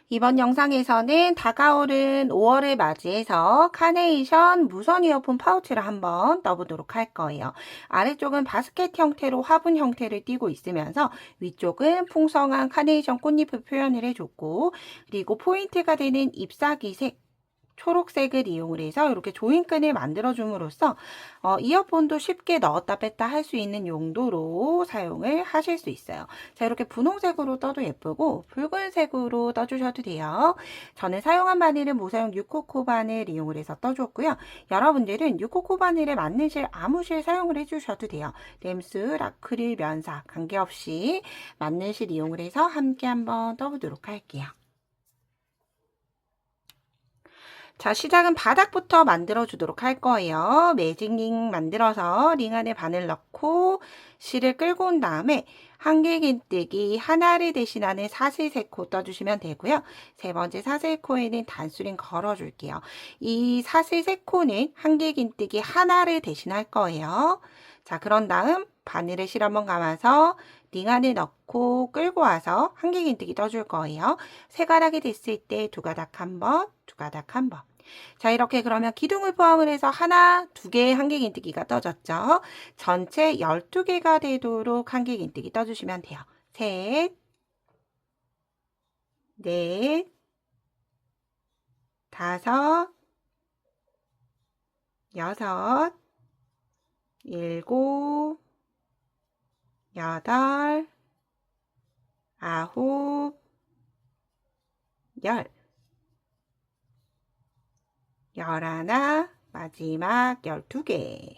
이번 영상에서는 다가오는 5월을 맞이해서 카네이션 무선 이어폰 파우치를 한번 떠보도록 할 거예요. 아래쪽은 바스켓 형태로 화분 형태를 띠고 있으면서 위쪽은 풍성한 카네이션 꽃잎을 표현을 해줬고, 그리고 포인트가 되는 잎사귀색 초록색을 이용을 해서 이렇게 조인끈을 만들어 줌으로써 이어폰도 쉽게 넣었다 뺐다 할 수 있는 용도로 사용을 하실 수 있어요. 자, 이렇게 분홍색으로 떠도 예쁘고 붉은색으로 떠주셔도 돼요. 저는 사용한 바늘은 모사용 6호코 바늘 이용을 해서 떠줬고요. 여러분들은 6호코 바늘에 맞는 실, 아무 실 사용을 해주셔도 돼요. 램술, 아크릴, 면사 관계없이 맞는 실 이용을 해서 함께 한번 떠보도록 할게요. 자, 시작은 바닥부터 만들어 주도록 할 거예요. 매직링 만들어서 링 안에 바늘 넣고 실을 끌고 온 다음에 한길긴뜨기 하나를 대신하는 사슬세코 떠주시면 되고요. 세 번째 사슬코에는 단수링 걸어줄게요. 이 사슬세코는 한길긴뜨기 하나를 대신할 거예요. 자, 그런 다음 바늘에 실 한번 감아서 링 안에 넣고 끌고 와서 한길긴뜨기 떠줄 거예요. 세 가닥이 됐을 때 두 가닥 한 번, 두 가닥 한 번. 자, 이렇게 그러면 기둥을 포함을 해서 하나, 두 개의 한길긴뜨기가 떠졌죠. 전체 12개가 되도록 한길긴뜨기 떠주시면 돼요. 셋, 넷, 다섯, 여섯, 일곱, 여덟, 아홉, 열. 11, 마지막 12개.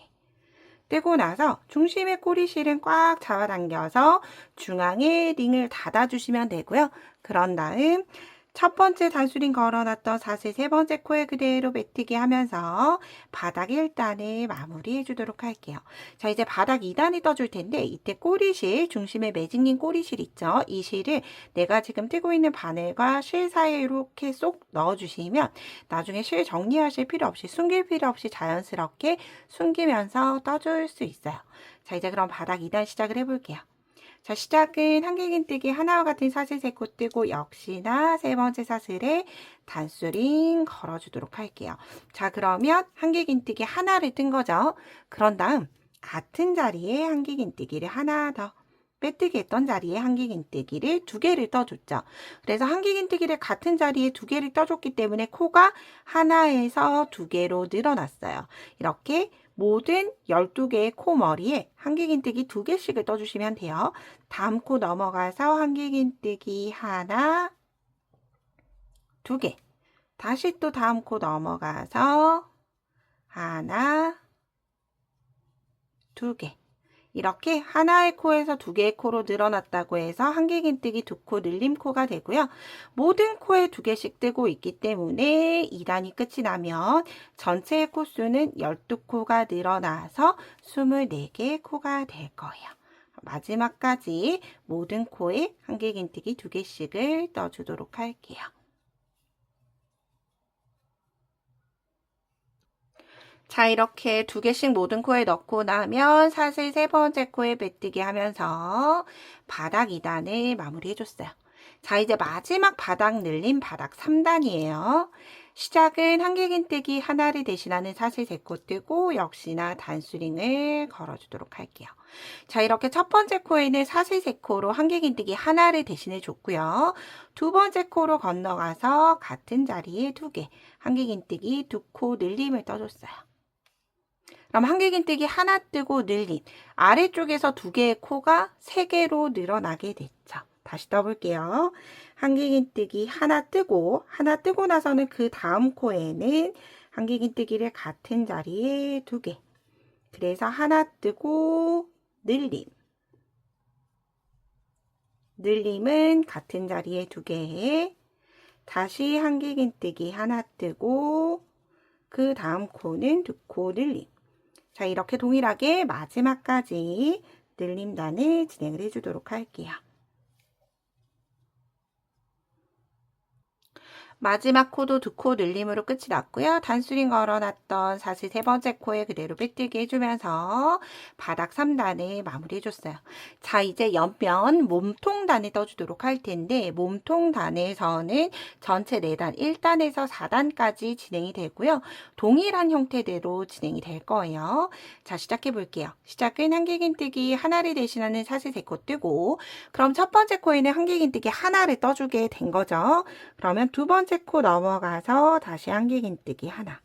뜨고 나서 중심의 꼬리실은 꽉 잡아당겨서 중앙에 링을 닫아주시면 되고요. 그런 다음 첫 번째 단수링 걸어놨던 사슬 세 번째 코에 그대로 매트기 하면서 바닥 1단을 마무리해 주도록 할게요. 자, 이제 바닥 2단이 떠줄 텐데 이때 꼬리실, 중심에 매직링 꼬리실 있죠? 이 실을 내가 지금 뜨고 있는 바늘과 실 사이에 이렇게 쏙 넣어주시면 나중에 실 정리하실 필요 없이, 숨길 필요 없이 자연스럽게 숨기면서 떠줄 수 있어요. 자, 이제 그럼 바닥 2단 시작을 해볼게요. 자, 시작은 한길긴뜨기 하나와 같은 사슬 세 코 뜨고 역시나 세 번째 사슬에 단수링 걸어주도록 할게요. 자, 그러면 한길긴뜨기 하나를 뜬 거죠. 그런 다음 같은 자리에 한길긴뜨기를 하나 더, 빼뜨기 했던 자리에 한길긴뜨기를 두 개를 떠줬죠. 그래서 한길긴뜨기를 같은 자리에 두 개를 떠줬기 때문에 코가 하나에서 두 개로 늘어났어요. 이렇게 모든 12개의 코 머리에 한길긴뜨기 두 개씩을 떠주시면 돼요. 다음 코 넘어가서 한길긴뜨기 하나, 두 개. 다시 또 다음 코 넘어가서 하나, 두 개. 이렇게 하나의 코에서 두 개의 코로 늘어났다고 해서 한길긴뜨기 두 코 늘림 코가 되고요. 모든 코에 두 개씩 뜨고 있기 때문에 2단이 끝이 나면 전체의 코수는 12코가 늘어나서 24개의 코가 될 거예요. 마지막까지 모든 코에 한길긴뜨기 두 개씩을 떠주도록 할게요. 자, 이렇게 두 개씩 모든 코에 넣고 나면 사슬 세 번째 코에 빼뜨기 하면서 바닥 2단을 마무리해줬어요. 자, 이제 마지막 바닥 늘림 바닥 3단이에요. 시작은 한길긴뜨기 하나를 대신하는 사슬 세 코 뜨고 역시나 단수링을 걸어주도록 할게요. 자, 이렇게 첫 번째 코에는 사슬 세 코로 한길긴뜨기 하나를 대신해 줬고요. 두 번째 코로 건너가서 같은 자리에 두 개, 한길긴뜨기 두 코 늘림을 떠줬어요. 그럼 한길긴뜨기 하나 뜨고 늘림, 아래쪽에서 두 개의 코가 세 개로 늘어나게 됐죠. 다시 떠볼게요. 한길긴뜨기 하나 뜨고 나서는 그 다음 코에는 한길긴뜨기를 같은 자리에 두 개. 그래서 하나 뜨고 늘림. 늘림은 같은 자리에 두 개. 다시 한길긴뜨기 하나 뜨고 그 다음 코는 두 코 늘림. 자, 이렇게 동일하게 마지막까지 늘림단을 진행을 해주도록 할게요. 마지막 코도 2코 늘림으로 끝이 났고요. 단수링 걸어놨던 사슬 3번째 코에 그대로 빼뜨기 해주면서 바닥 3단을 마무리해줬어요. 자, 이제 옆면 몸통단을 떠주도록 할 텐데 몸통단에서는 전체 4단, 1단에서 4단까지 진행이 되고요. 동일한 형태대로 진행이 될 거예요. 자, 시작해 볼게요. 시작은 한길긴뜨기 하나를 대신하는 사슬 3코 뜨고, 그럼 첫 번째 코에는 한길긴뜨기 하나를 떠주게 된 거죠. 그러면 두 번째 코 넘어가서 다시 한길긴뜨기 하나.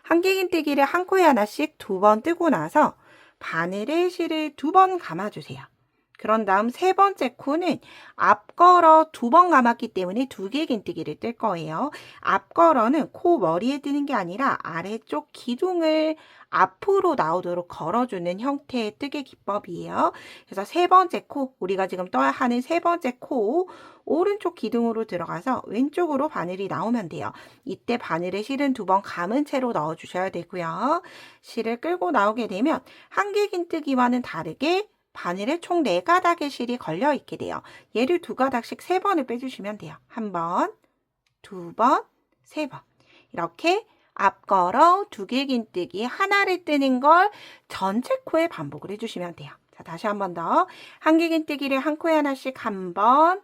한길긴뜨기를 한 코에 하나씩 2번 뜨고 나서 바늘에 실을 2번 감아주세요. 그런 다음 세 번째 코는 앞걸어 2번 감았기 때문에 2개 긴뜨기를 뜰 거예요. 앞걸어는 코 머리에 뜨는 게 아니라 아래쪽 기둥을 앞으로 나오도록 걸어주는 형태의 뜨개 기법이에요. 그래서 세 번째 코, 우리가 지금 떠야 하는 세 번째 코, 오른쪽 기둥으로 들어가서 왼쪽으로 바늘이 나오면 돼요. 이때 바늘에 실은 2번 감은 채로 넣어주셔야 되고요. 실을 끌고 나오게 되면 한길긴뜨기와는 다르게 바늘에 총 4가닥의 실이 걸려 있게 돼요. 얘를 2가닥씩 3번을 빼주시면 돼요. 1번, 2번, 3번. 이렇게 앞걸어 2개 긴뜨기 하나를 뜨는 걸 전체 코에 반복을 해주시면 돼요. 자, 다시 한 번 더. 한길 긴뜨기를 한 코에 하나씩 1번,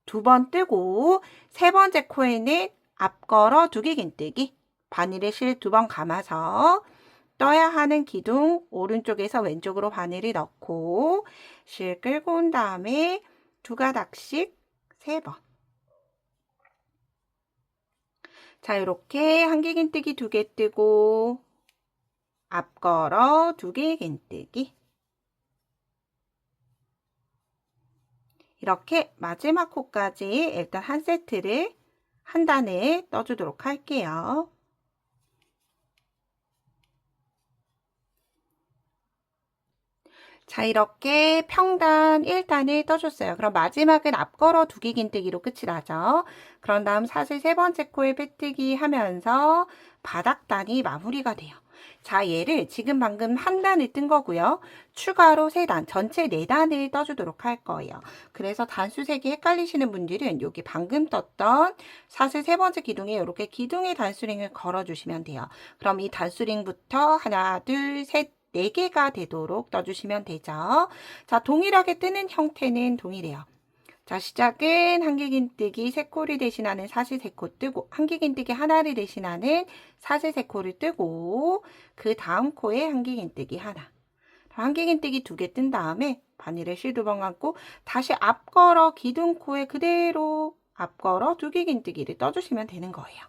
2번 뜨고 세 번째 코에는 앞걸어 2개 긴뜨기 바늘에 실 2번 감아서 떠야 하는 기둥 오른쪽에서 왼쪽으로 바늘을 넣고 실 끌고 온 다음에 2가닥씩 3번. 자, 이렇게 한길긴뜨기 2개 뜨고 앞걸어 2개 긴뜨기. 이렇게 마지막 코까지 일단 한 세트를 한 단에 떠주도록 할게요. 자, 이렇게 평단 1단을 떠줬어요. 그럼 마지막은 앞걸어 2개 긴뜨기로 끝이 나죠. 그런 다음 사슬 3번째 코에 빼뜨기 하면서 바닥단이 마무리가 돼요. 자, 얘를 지금 방금 한 단을 뜬 거고요. 추가로 3단, 전체 4단을 떠주도록 할 거예요. 그래서 단수색이 헷갈리시는 분들은 여기 방금 떴던 사슬 3번째 기둥에 이렇게 기둥의 단수링을 걸어주시면 돼요. 그럼 이 단수링부터 하나, 둘, 셋, 4개가 되도록 떠주시면 되죠. 자, 동일하게 뜨는 형태는 동일해요. 자, 시작은 한길긴뜨기 3코를 대신하는 사슬 3코 뜨고 한길긴뜨기 하나를 대신하는 사슬 3코를 뜨고 그 다음 코에 한길긴뜨기 하나. 한길긴뜨기 2개 뜬 다음에 바늘에 실 2번 감고 다시 앞걸어 기둥코에 그대로 앞걸어 2개 긴뜨기를 떠주시면 되는 거예요.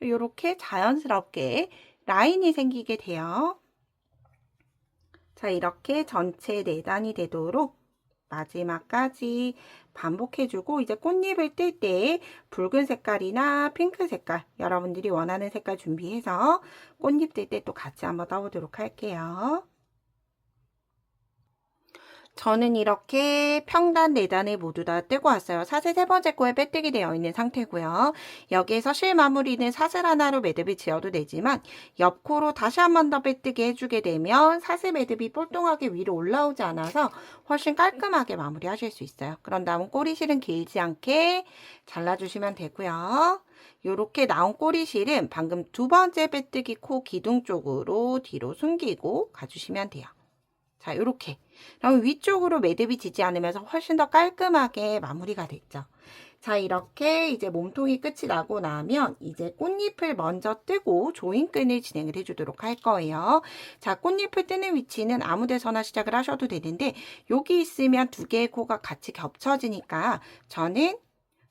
이렇게 자연스럽게 라인이 생기게 돼요. 자, 이렇게 전체 4단이 되도록 마지막까지 반복해주고 이제 꽃잎을 뜰 때 붉은 색깔이나 핑크 색깔 여러분들이 원하는 색깔 준비해서 꽃잎 뜰 때 또 같이 한번 떠보도록 할게요. 저는 이렇게 평단 4단을 모두 다 뜨고 왔어요. 사슬 3번째 코에 빼뜨기 되어 있는 상태고요. 여기에서 실 마무리는 사슬 하나로 매듭을 지어도 되지만 옆코로 다시 한 번 더 빼뜨기 해주게 되면 사슬 매듭이 볼통하게 위로 올라오지 않아서 훨씬 깔끔하게 마무리하실 수 있어요. 그런 다음 꼬리실은 길지 않게 잘라주시면 되고요. 이렇게 나온 꼬리실은 방금 2번째 빼뜨기 코 기둥 쪽으로 뒤로 숨기고 가주시면 돼요. 자, 이렇게. 그럼 위쪽으로 매듭이 지지 않으면서 훨씬 더 깔끔하게 마무리가 됐죠. 자, 이렇게 이제 몸통이 끝이 나고 나면 이제 꽃잎을 먼저 뜨고 조인끈을 진행을 해주도록 할 거예요. 자, 꽃잎을 뜨는 위치는 아무 데서나 시작을 하셔도 되는데 여기 있으면 2개의 코가 같이 겹쳐지니까 저는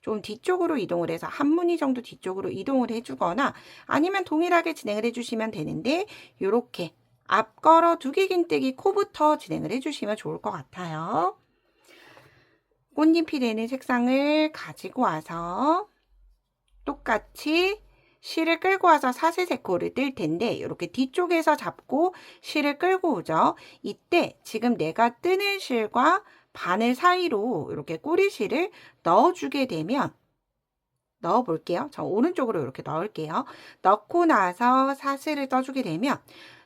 좀 뒤쪽으로 이동을 해서 한 무늬 정도 뒤쪽으로 이동을 해주거나 아니면 동일하게 진행을 해주시면 되는데 이렇게 앞걸어 2개 긴뜨기 코부터 진행을 해주시면 좋을 것 같아요. 꽃잎이 되는 색상을 가지고 와서 똑같이 실을 끌고 와서 사슬 3코를 뜰 텐데 이렇게 뒤쪽에서 잡고 실을 끌고 오죠. 이때 지금 내가 뜨는 실과 바늘 사이로 이렇게 꼬리실을 넣어주게 되면 넣어 볼게요. 저 오른쪽으로 이렇게 넣을게요. 넣고 나서 사슬을 떠주게 되면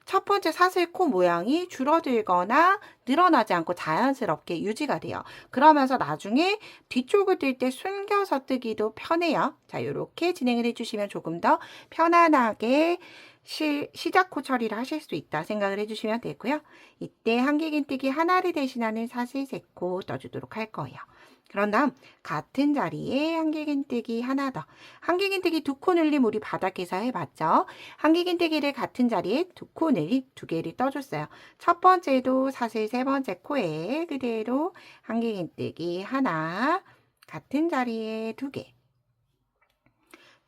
첫 번째 사슬 코 모양이 줄어들거나 늘어나지 않고 자연스럽게 유지가 돼요. 그러면서 나중에 뒤쪽을 뜰 때 숨겨서 뜨기도 편해요. 자, 이렇게 진행을 해주시면 조금 더 편안하게 시작 코 처리를 하실 수 있다 생각을 해주시면 되고요. 이때 한길긴뜨기 하나를 대신하는 사슬 3코 떠주도록 할 거예요. 그런 다음 같은 자리에 한길긴뜨기 하나 더. 한길긴뜨기 2코 늘림 우리 바닥에서 해봤죠. 한길긴뜨기를 같은 자리에 2코 늘림 2개를 떠줬어요. 첫 번째도 사슬 3번째 코에 그대로 한길긴뜨기 하나, 같은 자리에 2개.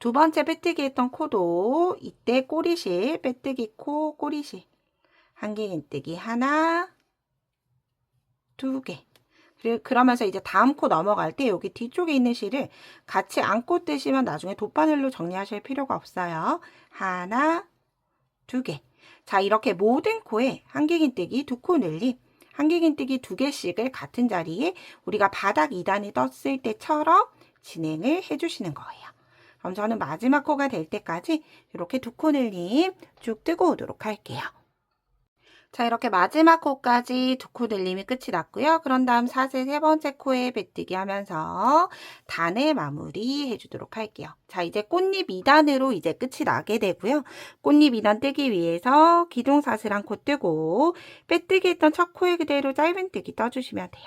두 번째 빼뜨기 했던 코도 이때 꼬리실, 빼뜨기 코, 꼬리실. 한길긴뜨기 하나, 2개. 그러면서 이제 다음 코 넘어갈 때 여기 뒤쪽에 있는 실을 같이 안고 뜨시면 나중에 돗바늘로 정리하실 필요가 없어요. 하나, 2개. 자, 이렇게 모든 코에 한길긴뜨기 2코 늘림, 한길긴뜨기 2개씩을 같은 자리에 우리가 바닥 2단이 떴을 때처럼 진행을 해주시는 거예요. 그럼 저는 마지막 코가 될 때까지 이렇게 2코 늘림 쭉 뜨고 오도록 할게요. 자, 이렇게 마지막 코까지 2코 늘림이 끝이 났고요. 그런 다음 사슬 3번째 코에 빼뜨기 하면서 단을 마무리 해주도록 할게요. 자, 이제 꽃잎 2단으로 이제 끝이 나게 되고요. 꽃잎 2단 뜨기 위해서 기둥사슬 1코 뜨고 빼뜨기 했던 첫 코에 그대로 짧은뜨기 떠주시면 돼요.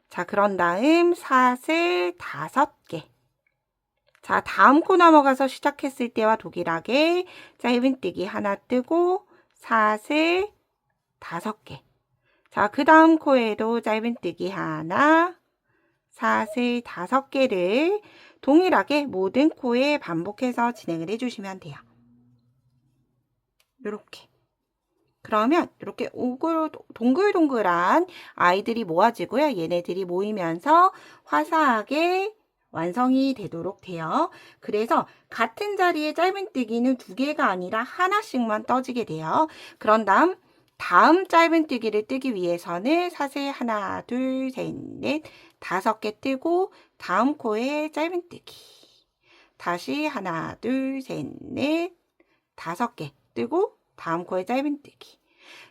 자, 그런 다음 사슬 5개. 자, 다음 코 넘어가서 시작했을 때와 동일하게 짧은뜨기 하나 뜨고 사슬 5개. 자, 그 다음 코에도 짧은뜨기 하나, 사슬 5개를 동일하게 모든 코에 반복해서 진행을 해주시면 돼요. 이렇게. 그러면 이렇게 동글동글한 아이들이 모아지고요. 얘네들이 모이면서 화사하게 완성이 되도록 돼요. 그래서 같은 자리에 짧은뜨기는 2개가 아니라 하나씩만 떠지게 돼요. 그런 다음 짧은뜨기를 뜨기 위해서는 사슬 하나, 둘, 셋, 넷, 5개 뜨고 다음 코에 짧은뜨기. 다시 하나, 둘, 셋, 넷, 5개 뜨고 다음 코에 짧은뜨기.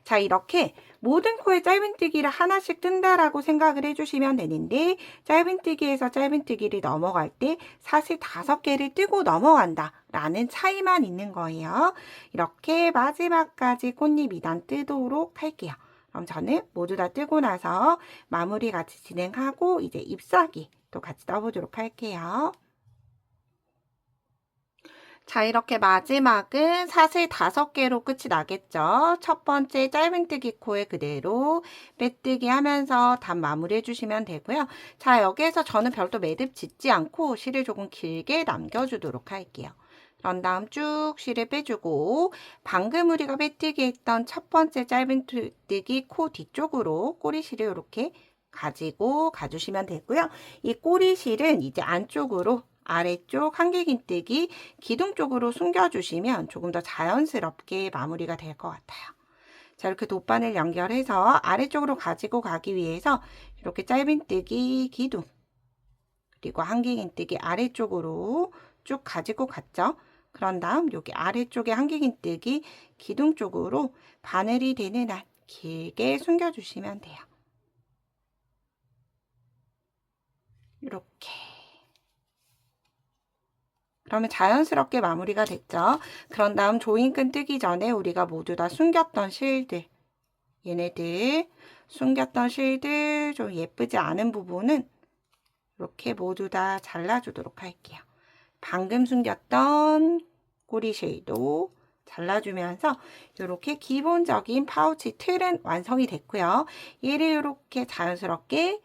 자, 이렇게 모든 코에 짧은뜨기를 하나씩 뜬다라고 생각을 해주시면 되는데 짧은뜨기에서 짧은뜨기를 넘어갈 때 사슬 5개를 뜨고 넘어간다 라는 차이만 있는 거예요. 이렇게 마지막까지 꽃잎 2단 뜨도록 할게요. 그럼 저는 모두 다 뜨고 나서 마무리 같이 진행하고 이제 잎사귀 또 같이 떠보도록 할게요. 자, 이렇게 마지막은 사슬 5개로 끝이 나겠죠. 첫 번째 짧은뜨기 코에 그대로 빼뜨기 하면서 단 마무리 해주시면 되고요. 자, 여기에서 저는 별도 매듭 짓지 않고 실을 조금 길게 남겨주도록 할게요. 그런 다음 쭉 실을 빼주고 방금 우리가 빼뜨기 했던 첫 번째 짧은뜨기 코 뒤쪽으로 꼬리실을 이렇게 가지고 가주시면 되고요. 이 꼬리실은 이제 안쪽으로 아래쪽 한길긴뜨기 기둥 쪽으로 숨겨주시면 조금 더 자연스럽게 마무리가 될 것 같아요. 자, 이렇게 돗바늘 연결해서 아래쪽으로 가지고 가기 위해서 이렇게 짧은뜨기 기둥 그리고 한길긴뜨기 아래쪽으로 쭉 가지고 갔죠. 그런 다음 여기 아래쪽에 한길긴뜨기 기둥 쪽으로 바늘이 되는 한 길게 숨겨주시면 돼요. 이렇게. 그러면 자연스럽게 마무리가 됐죠. 그런 다음 조인끈 뜨기 전에 우리가 모두 다 숨겼던 실들, 얘네들 숨겼던 실들 좀 예쁘지 않은 부분은 이렇게 모두 다 잘라주도록 할게요. 방금 숨겼던 꼬리실도 잘라주면서 이렇게 기본적인 파우치 틀은 완성이 됐고요. 얘를 이렇게 자연스럽게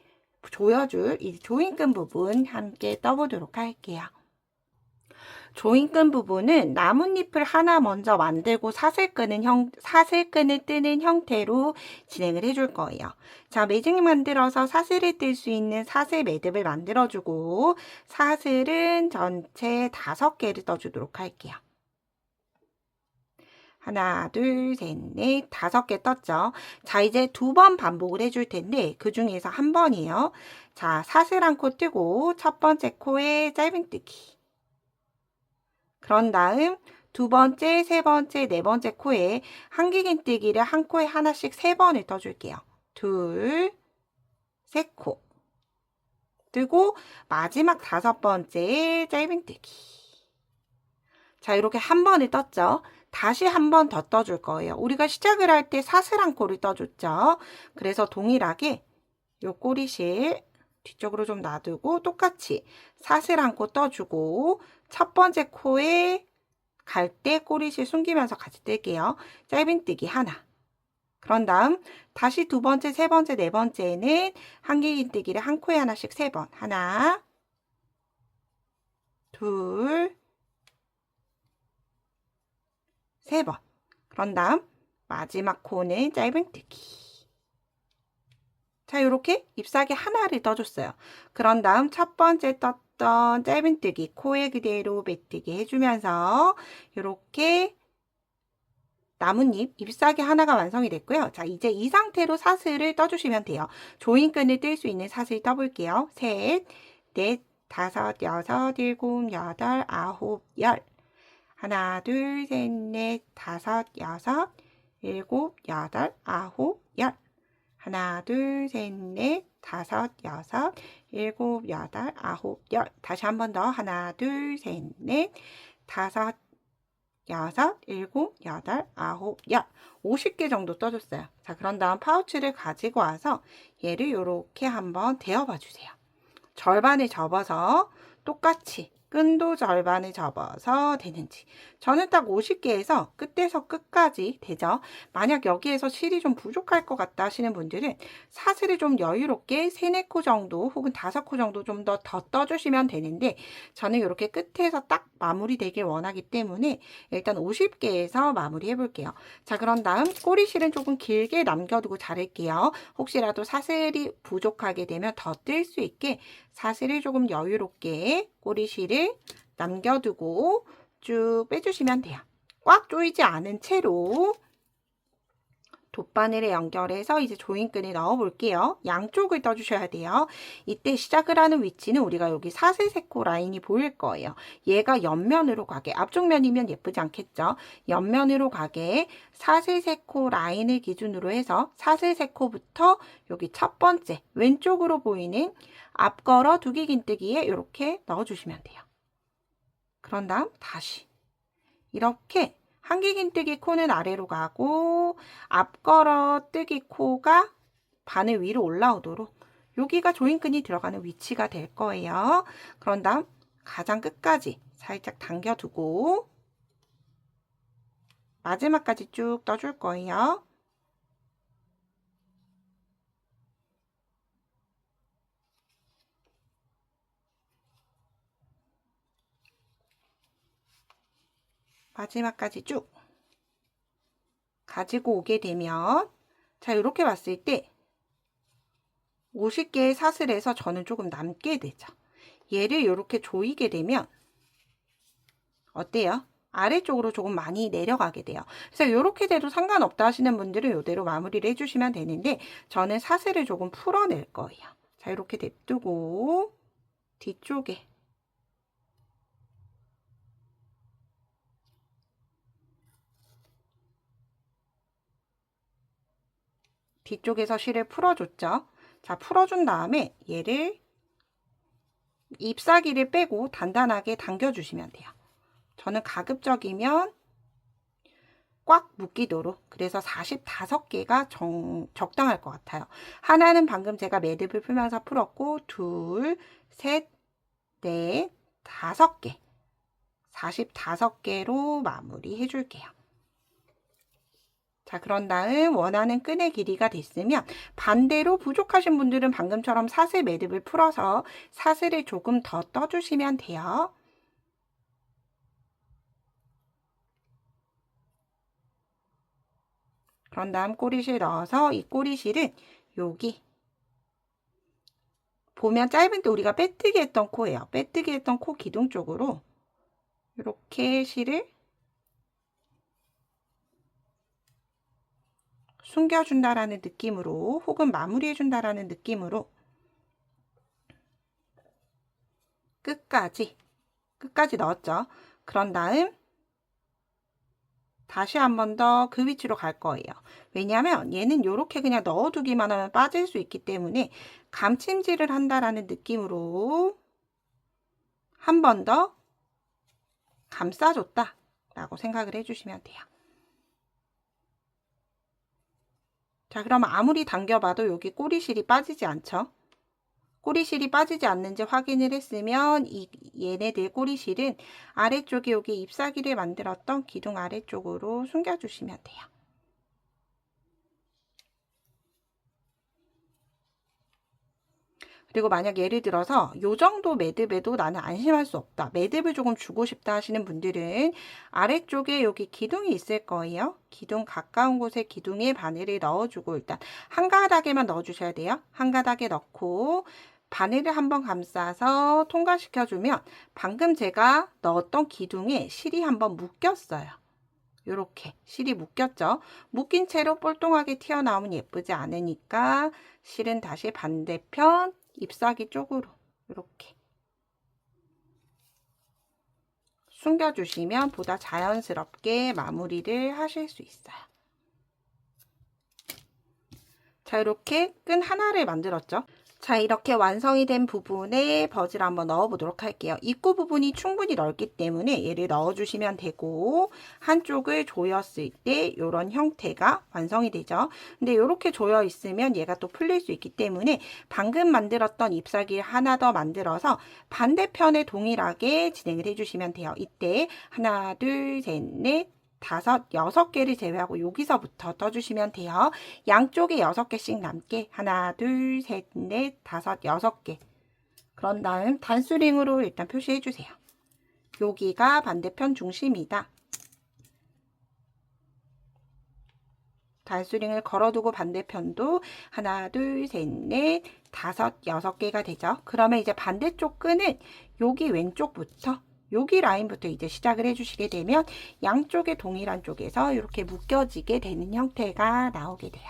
조여줄 이 조인끈 부분 함께 떠보도록 할게요. 조인끈 부분은 나뭇잎을 하나 먼저 만들고 사슬끈을 뜨는 형태로 진행을 해줄 거예요. 자, 매직 만들어서 사슬을 뜰 수 있는 사슬 매듭을 만들어주고 사슬은 전체 5개를 떠주도록 할게요. 하나, 둘, 셋, 넷, 5개 떴죠. 자, 이제 2번 반복을 해줄 텐데 그 중에서 한 번이에요. 자, 사슬 1코 뜨고 첫 번째 코에 짧은뜨기. 그런 다음 두 번째, 세 번째, 네 번째 코에 한길긴뜨기를 한 코에 하나씩 3번을 떠줄게요. 둘, 세 코. 뜨고 마지막 5번째 짧은뜨기. 자, 이렇게 한 번을 떴죠. 다시 한 번 더 떠줄 거예요. 우리가 시작을 할 때 사슬한 코를 떠줬죠. 그래서 동일하게 요 꼬리실 뒤쪽으로 좀 놔두고 똑같이 사슬한 코 떠주고 첫 번째 코에 갈 때 꼬리실 숨기면서 같이 뜰게요. 짧은뜨기 하나. 그런 다음 다시 두 번째, 세 번째, 네 번째는 한길긴뜨기를 한 코에 하나씩 3번. 하나, 둘, 3번. 그런 다음 마지막 코는 짧은뜨기. 자, 이렇게 잎사귀 하나를 떠줬어요. 그런 다음 첫 번째 떴던 짧은뜨기 코에 그대로 메뜨기 해주면서 이렇게 나뭇잎 잎사귀 하나가 완성이 됐고요. 자, 이제 이 상태로 사슬을 떠주시면 돼요. 조인끈을 뜰 수 있는 사슬 떠볼게요. 셋, 넷, 다섯, 여섯, 일곱, 여덟, 아홉, 열. 하나, 둘, 셋, 넷, 다섯, 여섯, 일곱, 여덟, 아홉, 열. 하나, 둘, 셋, 넷, 다섯, 여섯, 일곱, 여덟, 아홉, 열. 다시 한 번 더. 하나, 둘, 셋, 넷, 다섯, 여섯, 일곱, 여덟, 아홉, 열. 50개 정도 떠줬어요. 자, 그런 다음 파우치를 가지고 와서 얘를 이렇게 한번 데워봐 주세요. 절반을 접어서 똑같이 끈도 절반을 접어서 되는지. 저는 딱 50개에서 끝에서 끝까지 되죠. 만약 여기에서 실이 좀 부족할 것 같다 하시는 분들은 사슬을 좀 여유롭게 3, 4코 정도 혹은 5코 정도 좀 더 떠주시면 되는데 저는 이렇게 끝에서 딱 마무리되길 원하기 때문에 일단 50개에서 마무리 해볼게요. 자, 그런 다음 꼬리실은 조금 길게 남겨두고 자를게요. 혹시라도 사슬이 부족하게 되면 더 뜰 수 있게 사슬을 조금 여유롭게 꼬리실을 남겨두고 쭉 빼주시면 돼요. 꽉 조이지 않은 채로 돗바늘에 연결해서 이제 조인끈을 넣어 볼게요. 양쪽을 떠주셔야 돼요. 이때 시작을 하는 위치는 우리가 여기 사슬세코 라인이 보일 거예요. 얘가 옆면으로 가게, 앞쪽 면이면 예쁘지 않겠죠? 옆면으로 가게 사슬세코 라인을 기준으로 해서 사슬세코부터 여기 첫 번째 왼쪽으로 보이는 앞걸어 두기긴뜨기에 이렇게 넣어주시면 돼요. 그런 다음 다시 이렇게 한길긴뜨기 코는 아래로 가고 앞걸어 뜨기 코가 바늘 위로 올라오도록 여기가 조인끈이 들어가는 위치가 될 거예요. 그런 다음 가장 끝까지 살짝 당겨두고 마지막까지 쭉 떠줄 거예요. 마지막까지 쭉 가지고 오게 되면 자, 이렇게 봤을 때 50개의 사슬에서 저는 조금 남게 되죠. 얘를 이렇게 조이게 되면 어때요? 아래쪽으로 조금 많이 내려가게 돼요. 그래서 이렇게 돼도 상관없다 하시는 분들은 이대로 마무리를 해주시면 되는데 저는 사슬을 조금 풀어낼 거예요. 자, 이렇게 냅두고 뒤쪽에 뒤쪽에서 실을 풀어줬죠. 자, 풀어준 다음에 얘를 잎사귀를 빼고 단단하게 당겨주시면 돼요. 저는 가급적이면 꽉 묶이도록 그래서 45개가 적당할 것 같아요. 하나는 방금 제가 매듭을 풀면서 풀었고 둘, 셋, 넷, 5개 45개로 마무리 해줄게요. 자, 그런 다음 원하는 끈의 길이가 됐으면 반대로 부족하신 분들은 방금처럼 사슬 매듭을 풀어서 사슬을 조금 더 떠주시면 돼요. 그런 다음 꼬리실 넣어서 이 꼬리실은 여기 보면 짧은 때 우리가 빼뜨기 했던 코예요. 빼뜨기 했던 코 기둥 쪽으로 이렇게 실을 숨겨준다라는 느낌으로 혹은 마무리해준다라는 느낌으로 끝까지 넣었죠. 그런 다음 다시 한 번 더 그 위치로 갈 거예요. 왜냐하면 얘는 이렇게 그냥 넣어두기만 하면 빠질 수 있기 때문에 감침질을 한다라는 느낌으로 한 번 더 감싸줬다 라고 생각을 해주시면 돼요. 자, 그럼 아무리 당겨봐도 여기 꼬리실이 빠지지 않죠? 꼬리실이 빠지지 않는지 확인을 했으면 얘네들 꼬리실은 아래쪽에 여기 잎사귀를 만들었던 기둥 아래쪽으로 숨겨주시면 돼요. 그리고 만약 예를 들어서 요 정도 매듭에도 나는 안심할 수 없다. 매듭을 조금 주고 싶다 하시는 분들은 아래쪽에 여기 기둥이 있을 거예요. 기둥 가까운 곳에 기둥에 바늘을 넣어주고 일단 한 가닥에만 넣어주셔야 돼요. 한 가닥에 넣고 바늘을 한번 감싸서 통과시켜주면 방금 제가 넣었던 기둥에 실이 한번 묶였어요. 이렇게 실이 묶였죠. 묶인 채로 볼통하게 튀어나오면 예쁘지 않으니까 실은 다시 반대편 잎사귀 쪽으로 이렇게 숨겨주시면 보다 자연스럽게 마무리를 하실 수 있어요. 자, 이렇게 끈 하나를 만들었죠. 자, 이렇게 완성이 된 부분에 버즈를 한번 넣어 보도록 할게요. 입구 부분이 충분히 넓기 때문에 얘를 넣어 주시면 되고 한쪽을 조였을 때 이런 형태가 완성이 되죠. 근데 이렇게 조여 있으면 얘가 또 풀릴 수 있기 때문에 방금 만들었던 잎사귀를 하나 더 만들어서 반대편에 동일하게 진행을 해주시면 돼요. 이때 하나, 둘, 셋, 넷, 다섯, 6개를 제외하고 여기서부터 떠주시면 돼요. 양쪽에 6개씩 남게 하나, 둘, 셋, 넷, 다섯, 6개. 그런 다음 단수링으로 일단 표시해 주세요. 여기가 반대편 중심이다. 단수링을 걸어두고 반대편도 하나, 둘, 셋, 넷, 다섯, 6개가 되죠. 그러면 이제 반대쪽 끈은 여기 왼쪽부터 여기 라인부터 이제 시작을 해주시게 되면 양쪽의 동일한 쪽에서 이렇게 묶여지게 되는 형태가 나오게 돼요.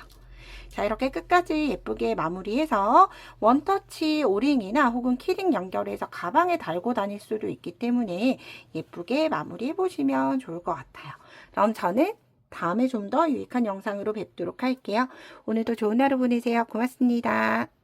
자, 이렇게 끝까지 예쁘게 마무리해서 원터치 오링이나 혹은 키링 연결해서 가방에 달고 다닐 수도 있기 때문에 예쁘게 마무리해 보시면 좋을 것 같아요. 그럼 저는 다음에 좀 더 유익한 영상으로 뵙도록 할게요. 오늘도 좋은 하루 보내세요. 고맙습니다.